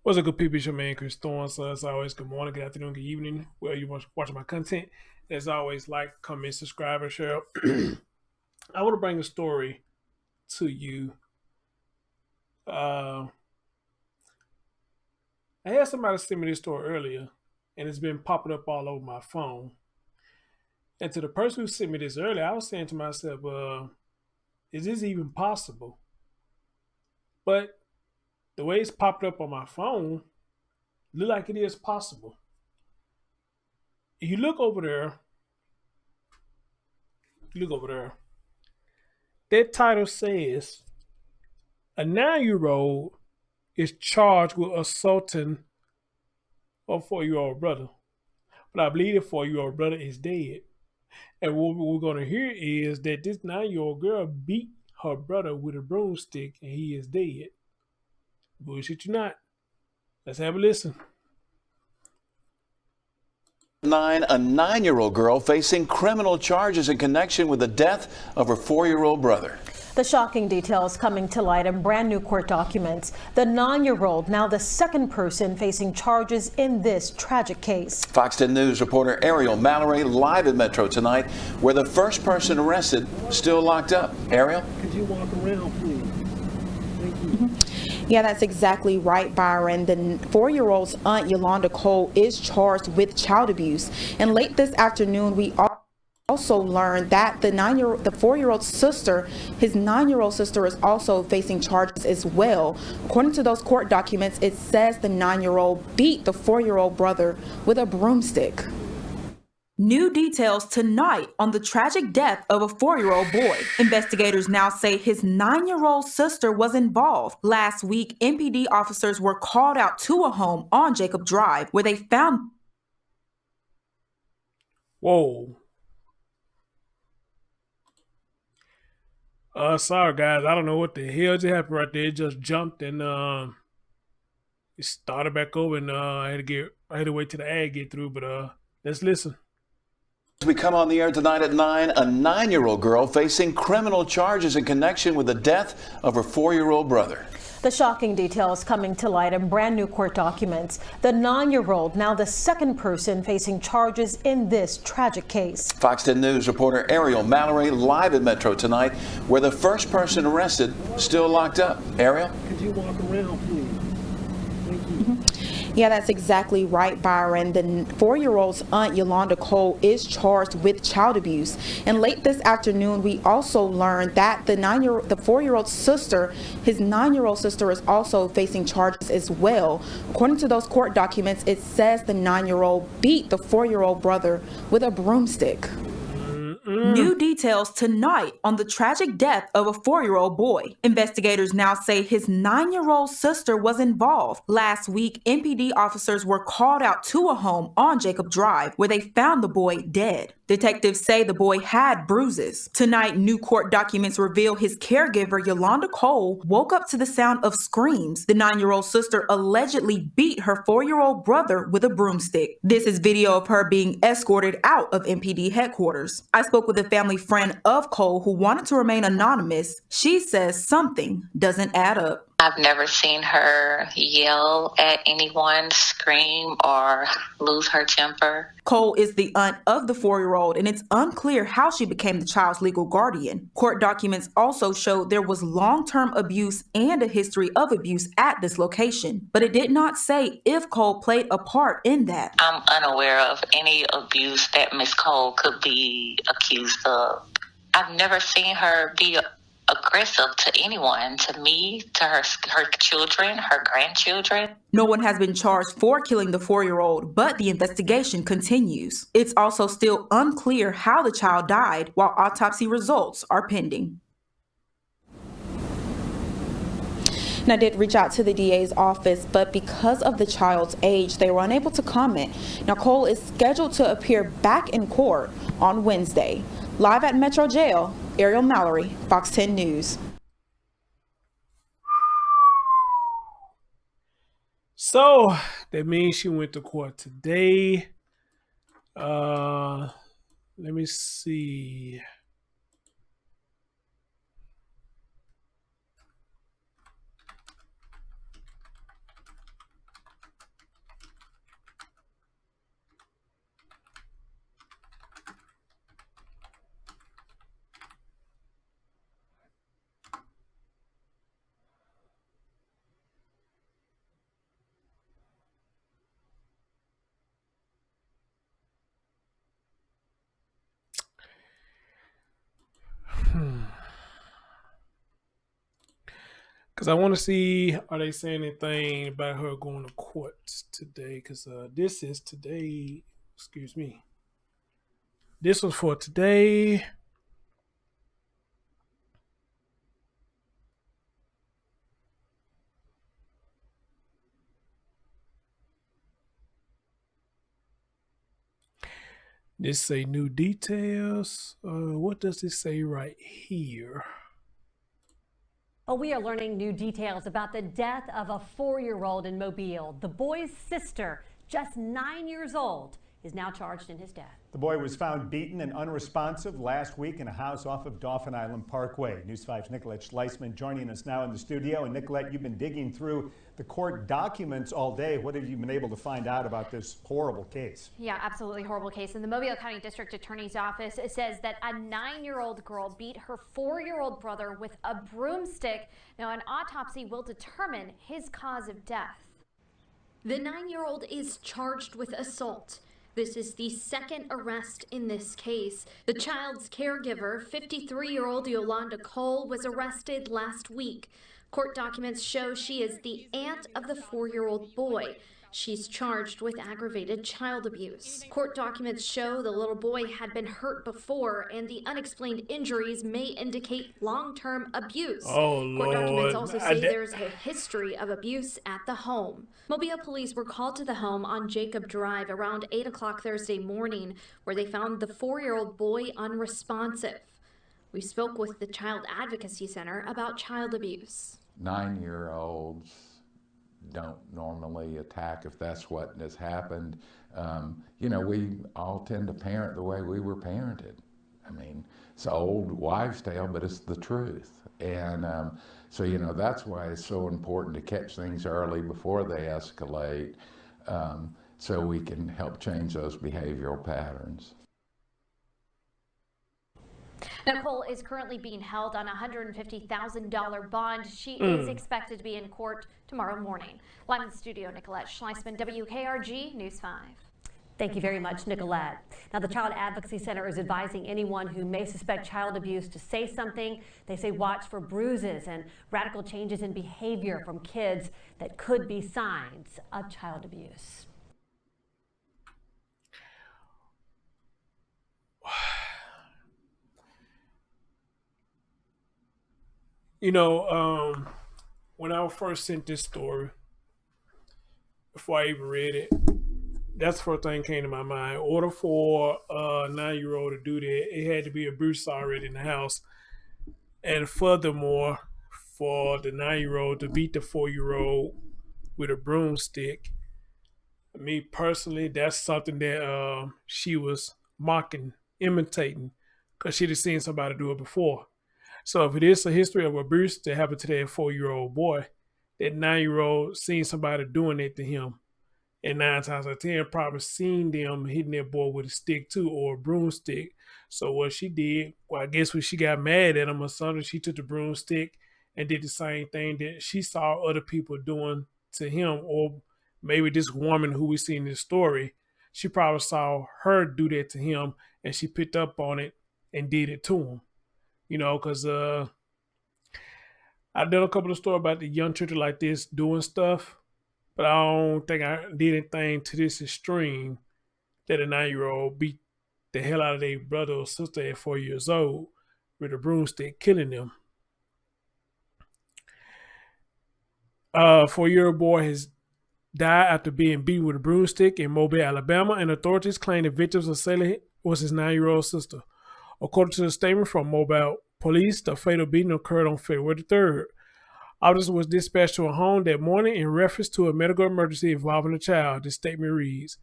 What's a good people? It's your man Chris Thorne. So as always, good morning, good afternoon, good evening. Where you watching my content. As always, like, comment, subscribe, and share. I want to bring a story to you. Uh, I had somebody send me this story earlier, and it's been popping up all over my phone. And to the person who sent me this earlier, I was saying to myself, is this even possible? But the way it's popped up on my phone, look like it is possible. If you look over there, that title says a 9 year old is charged with assaulting a 4 year old brother. But I believe the 4 year old brother is dead. And what we're going to hear is that this 9 year old girl beat her brother with a broomstick and he is dead. Bullshit you not. Let's have a listen. A 9-year-old girl facing criminal charges in connection with the death of her 4-year-old brother. The shocking details coming to light in brand new court documents. The 9-year-old, now the second person facing charges in this tragic case. Fox 10 News reporter Ariel Mallory live at Metro tonight, where the first person arrested still locked up. Ariel? Could you walk around, please? Thank you. Yeah, that's exactly right, Byron. The 4-year-old's aunt, Yolanda Cole, is charged with child abuse. And late this afternoon, we also learned that the 4-year-old sister, his 9-year-old sister, is also facing charges as well. According to those court documents, it says the 9-year-old beat the 4-year-old brother with a broomstick. New details tonight on the tragic death of a 4-year-old boy. Investigators now say his 9-year-old sister was involved. Last week, MPD officers were called out to a home on Jacob Drive where they found. Whoa. Sorry guys, I don't know what the hell just happened right there. It just jumped and it started back over, and I had to wait till the ad get through. But let's listen. As we come on the air tonight at 9, a 9-year-old girl facing criminal charges in connection with the death of her 4-year-old brother. The shocking details coming to light in brand new court documents. The 9-year-old, now the second person facing charges in this tragic case. Fox 10 News reporter Ariel Mallory live at Metro tonight, where the first person arrested still locked up. Ariel? Could you walk around, please? Thank you. Yeah, that's exactly right, Byron. The 4-year-old's aunt, Yolanda Cole, is charged with child abuse. And late this afternoon, we also learned that the 4-year-old sister, his 9-year-old sister, is also facing charges as well. According to those court documents, it says the 9-year-old beat the 4-year-old brother with a broomstick. New details tonight on the tragic death of a 4-year-old boy. Investigators now say his 9-year-old sister was involved. Last week, MPD officers were called out to a home on Jacob Drive where they found the boy dead. Detectives say the boy had bruises. Tonight, new court documents reveal his caregiver, Yolanda Cole, woke up to the sound of screams. The 9-year-old sister allegedly beat her 4-year-old brother with a broomstick. This is video of her being escorted out of MPD headquarters. I spoke with a family friend of Cole who wanted to remain anonymous. She says something doesn't add up. I've never seen her yell at anyone, scream, or lose her temper. Cole is the aunt of the 4-year-old, and it's unclear how she became the child's legal guardian. Court documents also show there was long-term abuse and a history of abuse at this location, but it did not say if Cole played a part in that. I'm unaware of any abuse that Miss Cole could be accused of. I've never seen her be aggressive to anyone, to me, to her children, her grandchildren. No one has been charged for killing the 4-year-old, but the investigation continues. It's also still unclear how the child died, while autopsy results are pending. And I did reach out to the DA's office, but because of the child's age, they were unable to comment. Now, Cole is scheduled to appear back in court on Wednesday. Live at Metro Jail, Ariel Mallory, Fox 10 News. So that means she went to court today. Let me see. Because I want to see, are they saying anything about her going to court today? Because this is today, excuse me. This was for today. This say new details. What does it say right here? Well, we are learning new details about the death of a 4-year-old in Mobile. The boy's sister, just 9 years old, is now charged in his death. The boy was found beaten and unresponsive last week in a house off of Dauphin Island Parkway. News 5's Nicolette Schleisman joining us now in the studio. And Nicolette, you've been digging through the court documents all day. What have you been able to find out about this horrible case? Yeah, absolutely horrible case. And the Mobile County District Attorney's Office says that a 9-year-old girl beat her 4-year-old brother with a broomstick. Now, an autopsy will determine his cause of death. The 9-year-old is charged with assault. This is the second arrest in this case. The child's caregiver, 53-year-old Yolanda Cole, was arrested last week. Court documents show she is the aunt of the 4-year-old boy. She's charged with aggravated child abuse. Court documents show the little boy had been hurt before, and the unexplained injuries may indicate long-term abuse. Oh, Court documents Lord. also say there's a history of abuse at the home. Mobile police were called to the home on Jacob Drive around 8 o'clock Thursday morning, where they found the 4-year-old boy unresponsive. We spoke with the Child Advocacy Center about child abuse. 9-year-olds don't normally attack if that's what has happened. You know, we all tend to parent the way we were parented. I mean, it's an old wives' tale, but it's the truth. And so, you know, that's why it's so important to catch things early before they escalate, so we can help change those behavioral patterns. Nicole is currently being held on a $150,000 bond. She is expected to be in court tomorrow morning. Live in the studio, Nicolette Schleisman, WKRG News 5. Thank you very much, Nicolette. Now, the Child Advocacy Center is advising anyone who may suspect child abuse to say something. They say watch for bruises and radical changes in behavior from kids that could be signs of child abuse. You know, when I was first sent this story, before I even read it, that's the first thing that came to my mind. In order for a 9-year-old to do that, it had to be abuse already in the house. And furthermore, for the 9-year-old to beat the 4-year-old with a broomstick, me personally, that's something that she was mocking, imitating, because she'd have seen somebody do it before. So if it is a history of abuse that happened to that 4-year-old boy, that 9-year-old seen somebody doing it to him. And 9 times out of 10 probably seen them hitting that boy with a stick too, or a broomstick. So what she did, well, I guess when she got mad at him or something, she took the broomstick and did the same thing that she saw other people doing to him. Or maybe this woman who we see in this story, she probably saw her do that to him and she picked up on it and did it to him. You know, because I've done a couple of stories about the young children like this doing stuff, but I don't think I did anything to this extreme that a 9-year-old beat the hell out of their brother or sister at 4 years old with a broomstick, killing them. 4-year-old boy has died after being beaten with a broomstick in Mobile, Alabama, and authorities claim the victim's assailant was his 9-year-old sister. According to the statement from Mobile Police, the fatal beating occurred on February 3rd. Officers was dispatched to a home that morning in reference to a medical emergency involving a child. The statement reads,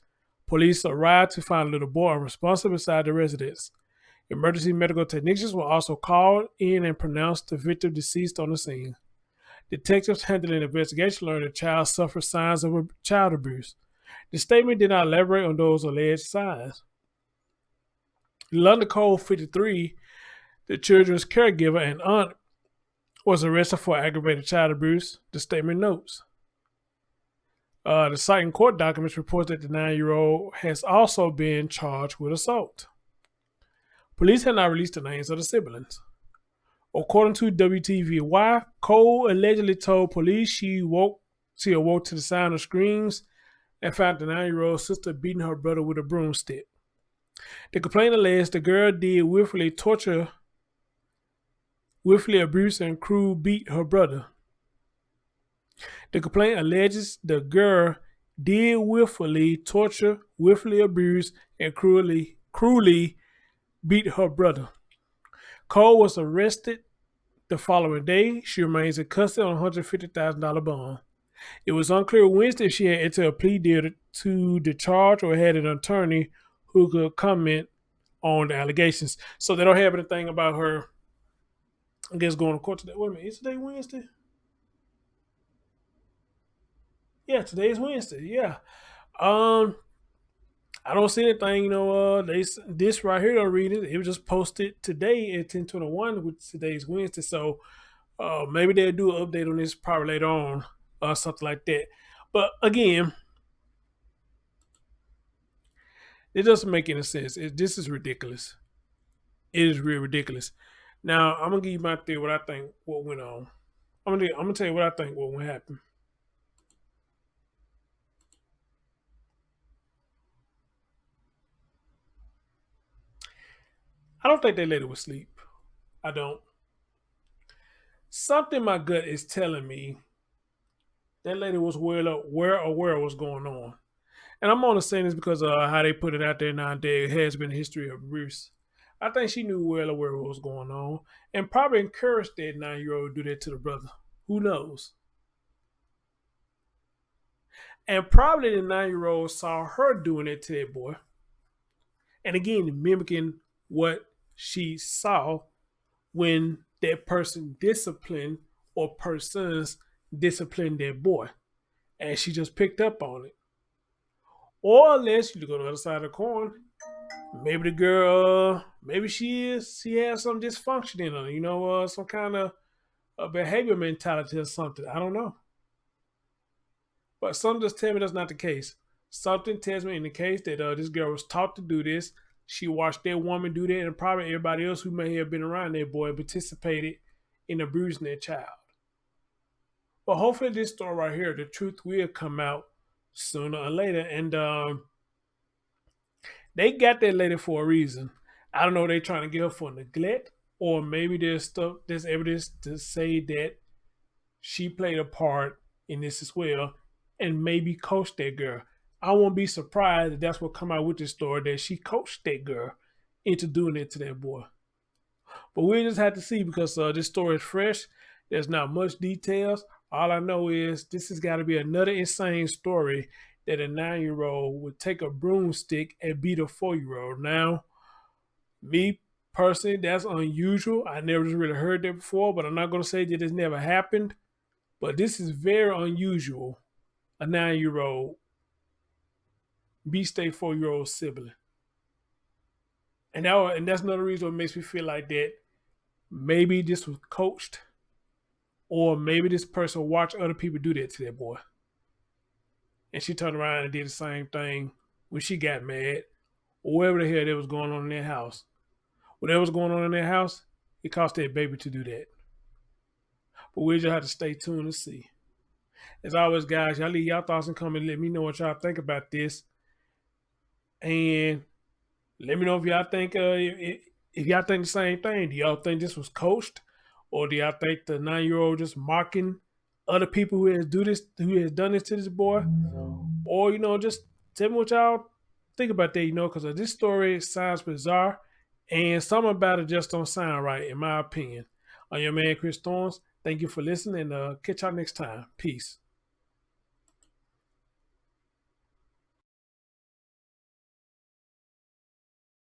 police arrived to find a little boy unresponsive inside the residence. Emergency medical technicians were also called in and pronounced the victim deceased on the scene. Detectives handling the investigation learned the child suffered signs of child abuse. The statement did not elaborate on those alleged signs. Yolanda Cole, 53, the children's caregiver and aunt, was arrested for aggravated child abuse, the statement notes. The site in court documents report that the 9-year-old has also been charged with assault. Police have not released the names of the siblings. According to WTVY, Cole allegedly told police she awoke to the sound of screams and found the 9-year-old sister beating her brother with a broomstick. The complaint alleged the girl did willfully abuse, and cruel beat her brother. The complaint alleges the girl did willfully torture, willfully abuse, and cruelly beat her brother. Cole was arrested the following day. She remains in custody on a $150,000 bond. It was unclear Wednesday if she had entered a plea deal to the charge or had an attorney who could comment on the allegations. So they don't have anything about her, I guess, going to court today. Wait a minute, is today Wednesday? Yeah, today's Wednesday. Yeah. I don't see anything, this right here, don't read it. It was just posted today at 10:21, which today's Wednesday. So maybe they'll do an update on this probably later on or something like that. But again, it doesn't make any sense. This is ridiculous. It is really ridiculous. Now, I'm going to give you my theory, what I think what went on. I'm going to tell you what I think what went happen. I don't think that lady was asleep. I don't. Something in my gut is telling me that lady was aware of what's going on. And I'm only saying this because of how they put it out there now. There has been a history of abuse. I think she knew well aware of what was going on and probably encouraged that 9-year-old to do that to the brother. Who knows? And probably the 9-year-old saw her doing it to that boy. And again, mimicking what she saw when that person disciplined or persons disciplined that boy. And she just picked up on it. Or unless you go to the other side of the coin, maybe the girl, maybe she has some dysfunction in her, some kind of a behavior mentality or something. I don't know. But something just tells me that's not the case. Something tells me in the case that this girl was taught to do this. She watched that woman do that, and probably everybody else who may have been around that boy participated in abusing that child. But hopefully this story right here, the truth will come out sooner or later. And they got that lady for a reason. I don't know if they're trying to get her for neglect, or maybe there's evidence to say that she played a part in this as well and maybe coached that girl. I won't be surprised if that's what come out with this story, that she coached that girl into doing it to that boy. But we'll just have to see because this story is fresh. There's not much details. All I know is this has got to be another insane story that a 9-year-old would take a broomstick and beat a 4-year-old. Now, me personally, that's unusual. I never just really heard that before, but I'm not going to say that it's never happened. But this is very unusual. A 9-year-old beats a 4-year-old sibling. And that's another reason what makes me feel like that maybe this was coached, or maybe this person watched other people do that to their boy. And she turned around and did the same thing when she got mad, or whatever the hell that was going on in their house. Whatever was going on in their house, it caused that baby to do that. But we'll just have to stay tuned and see. As always, guys, y'all leave y'all thoughts and comments. Let me know what y'all think about this. And let me know if y'all think if y'all think the same thing. Do y'all think this was coached, or do y'all think the 9-year-old just mocking other people who has done this to this boy? Or just tell me what y'all think about that. Because this story sounds bizarre, and something about it just don't sound right, in my opinion. I'm your man, Chris Thorns. Thank you for listening, and catch y'all next time. Peace.